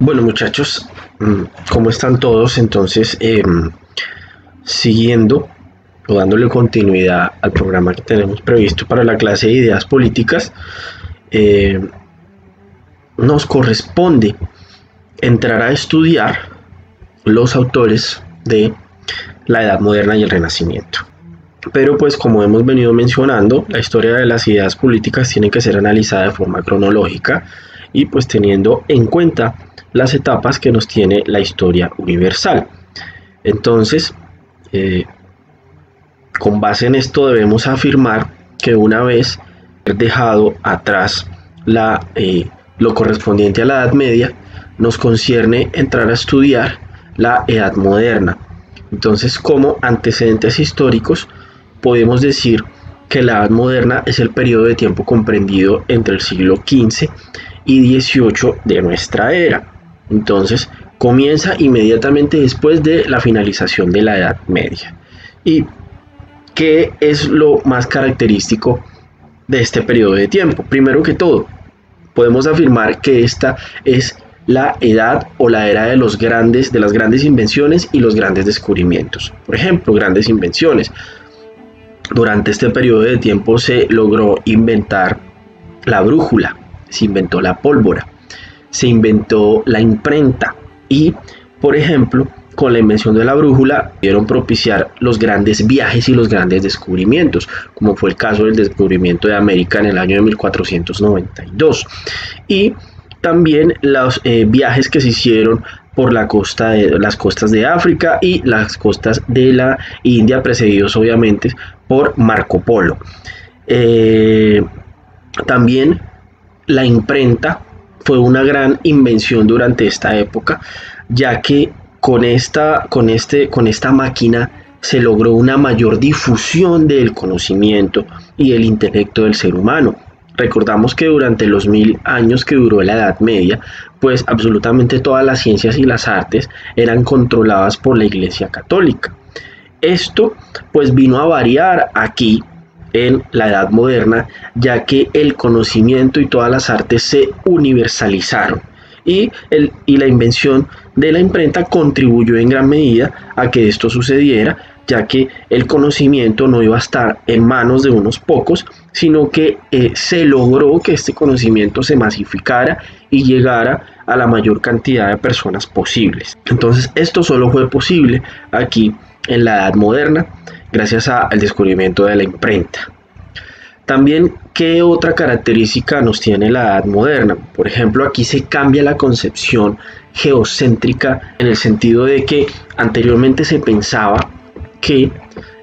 Bueno, muchachos, ¿cómo están todos? Entonces, siguiendo o dándole continuidad al programa que tenemos previsto para la clase de ideas políticas, eh, nos corresponde entrar a estudiar los autores de la Edad Moderna y el Renacimiento. Pero pues como hemos venido mencionando, la historia de las ideas políticas tiene que ser analizada de forma cronológica y pues teniendo en cuenta las etapas que nos tiene la historia universal. Entonces, con base en esto debemos afirmar que una vez dejado atrás lo correspondiente a la Edad Media, nos concierne entrar a estudiar la Edad Moderna. Entonces, como antecedentes históricos, podemos decir que la Edad Moderna es el periodo de tiempo comprendido entre el siglo XV y XVIII de nuestra era. Entonces, comienza inmediatamente después de la finalización de la Edad Media. ¿Y qué es lo más característico de este periodo de tiempo? Primero que todo, podemos afirmar que esta es la edad o la era de las grandes invenciones y los grandes descubrimientos. Por ejemplo, grandes invenciones. Durante este periodo de tiempo se logró inventar la brújula, se inventó la pólvora, se inventó la imprenta y, por ejemplo, con la invención de la brújula pudieron propiciar los grandes viajes y los grandes descubrimientos, como fue el caso del descubrimiento de América en el año de 1492. Y también los viajes que se hicieron por las costas de África y las costas de la India, precedidos obviamente por Marco Polo. También la imprenta fue una gran invención durante esta época, ya que con esta máquina se logró una mayor difusión del conocimiento y el intelecto del ser humano. Recordamos que durante los 1000 años que duró la Edad Media, pues absolutamente todas las ciencias y las artes eran controladas por la Iglesia Católica. Esto pues vino a variar aquí en la Edad Moderna, ya que el conocimiento y todas las artes se universalizaron y la invención de la imprenta contribuyó en gran medida a que esto sucediera, ya que el conocimiento no iba a estar en manos de unos pocos, sino que se logró que este conocimiento se masificara y llegara a la mayor cantidad de personas posibles. Entonces esto solo fue posible aquí en la Edad Moderna gracias al descubrimiento de la imprenta. También, ¿qué otra característica nos tiene la Edad Moderna? Por ejemplo, aquí se cambia la concepción geocéntrica en el sentido de que anteriormente se pensaba que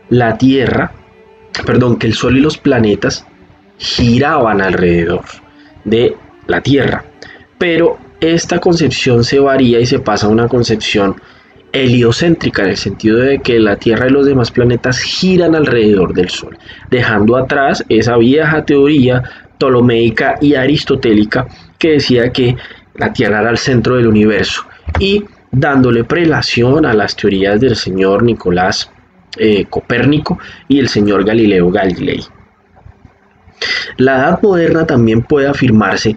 que el Sol y los planetas giraban alrededor de la Tierra, pero esta concepción se varía y se pasa a una concepción heliocéntrica, en el sentido de que la Tierra y los demás planetas giran alrededor del Sol, dejando atrás esa vieja teoría ptolomeica y aristotélica que decía que la Tierra era el centro del universo, y dándole prelación a las teorías del señor Nicolás Copérnico y el señor Galileo Galilei. La Edad Moderna también puede afirmarse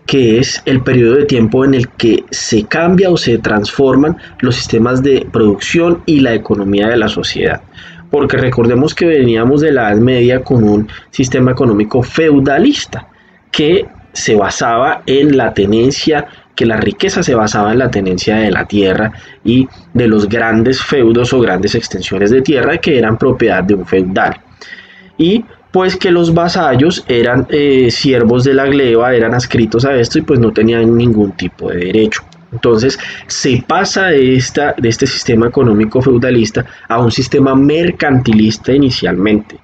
que es el periodo de tiempo en el que se cambia o se transforman los sistemas de producción y la economía de la sociedad. Porque recordemos que veníamos de la Edad Media con un sistema económico feudalista que se basaba en la tenencia, que la riqueza se basaba en la tenencia de la tierra y de los grandes feudos o grandes extensiones de tierra que eran propiedad de un feudal. Y pues que los vasallos eran siervos de la gleba, eran adscritos a esto y pues no tenían ningún tipo de derecho. Entonces se pasa de este sistema económico feudalista a un sistema mercantilista inicialmente,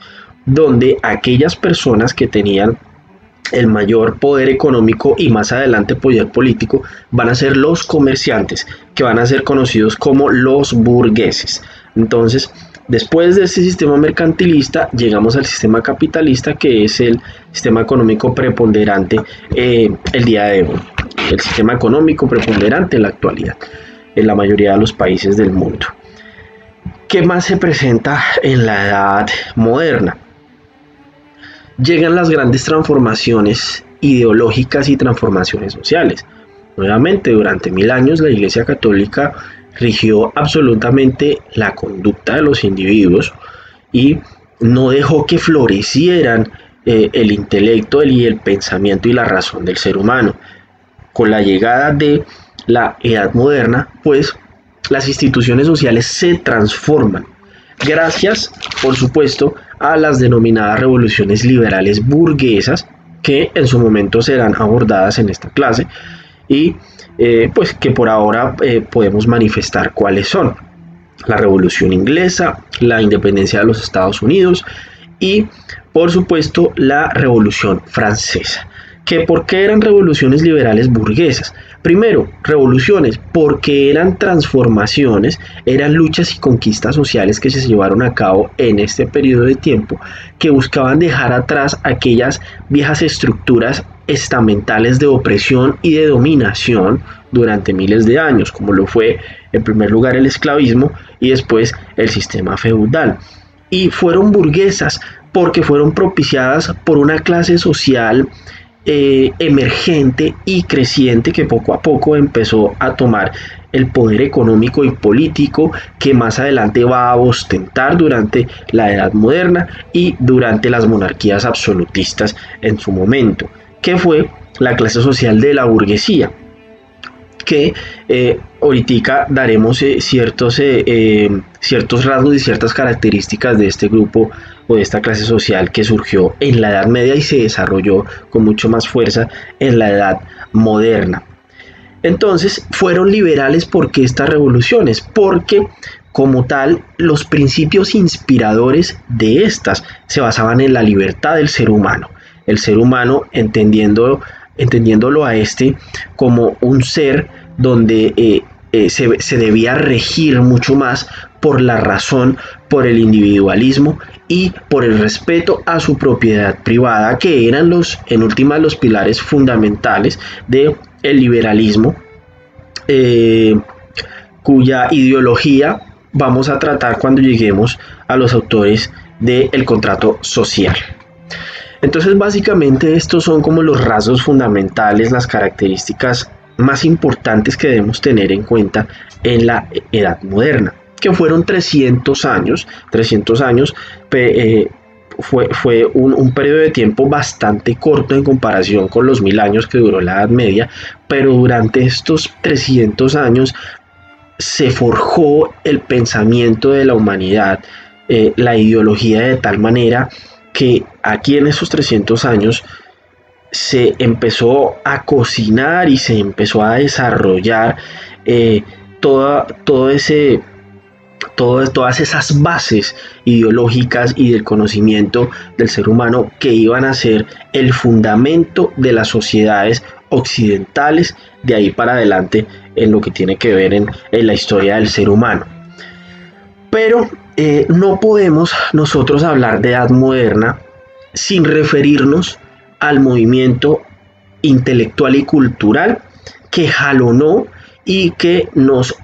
donde aquellas personas que tenían el mayor poder económico y más adelante poder político van a ser los comerciantes, que van a ser conocidos como los burgueses. Entonces, después de este sistema mercantilista, llegamos al sistema capitalista, que es el sistema económico preponderante el día de hoy. El sistema económico preponderante en la actualidad, en la mayoría de los países del mundo. ¿Qué más se presenta en la Edad Moderna? Llegan las grandes transformaciones ideológicas y transformaciones sociales. Nuevamente, durante 1000 años la Iglesia Católica rigió absolutamente la conducta de los individuos y no dejó que florecieran el intelecto y el pensamiento y la razón del ser humano. Con la llegada de la Edad Moderna, pues las instituciones sociales se transforman, gracias, por supuesto, a las denominadas revoluciones liberales burguesas, que en su momento serán abordadas en esta clase y pues que por ahora podemos manifestar cuáles son: la Revolución Inglesa, la independencia de los Estados Unidos y por supuesto la Revolución Francesa. ¿Por qué eran revoluciones liberales burguesas? Primero, revoluciones porque eran transformaciones, eran luchas y conquistas sociales que se llevaron a cabo en este periodo de tiempo, que buscaban dejar atrás aquellas viejas estructuras estamentales de opresión y de dominación durante miles de años, como lo fue en primer lugar el esclavismo y después el sistema feudal. Y fueron burguesas porque fueron propiciadas por una clase social emergente y creciente que poco a poco empezó a tomar el poder económico y político que más adelante va a ostentar durante la Edad Moderna y durante las monarquías absolutistas en su momento, que fue la clase social de la burguesía, que ahorita daremos ciertos rasgos y ciertas características de este grupo o de esta clase social que surgió en la Edad Media y se desarrolló con mucho más fuerza en la Edad Moderna. Entonces, fueron liberales porque estas revoluciones, porque como tal los principios inspiradores de estas se basaban en la libertad del ser humano. El ser humano entendiéndolo a este como un ser donde se debía regir mucho más por la razón, por el individualismo y por el respeto a su propiedad privada, que eran en últimas los pilares fundamentales del liberalismo, cuya ideología vamos a tratar cuando lleguemos a los autores del contrato social. Entonces, básicamente estos son como los rasgos fundamentales, las características más importantes que debemos tener en cuenta en la Edad Moderna, que fueron 300 años. 300 años fue un periodo de tiempo bastante corto en comparación con los 1000 años que duró la Edad Media, pero durante estos 300 años se forjó el pensamiento de la humanidad, la ideología, de tal manera que aquí en esos 300 años se empezó a cocinar y se empezó a desarrollar todas esas bases ideológicas y del conocimiento del ser humano que iban a ser el fundamento de las sociedades occidentales de ahí para adelante en lo que tiene que ver en la historia del ser humano. Pero no podemos nosotros hablar de Edad Moderna sin referirnos al movimiento intelectual y cultural que jalonó y que nos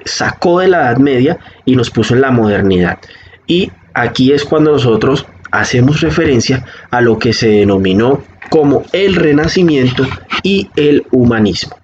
sacó de la Edad Media y nos puso en la modernidad. Y aquí es cuando nosotros hacemos referencia a lo que se denominó como el Renacimiento y el humanismo.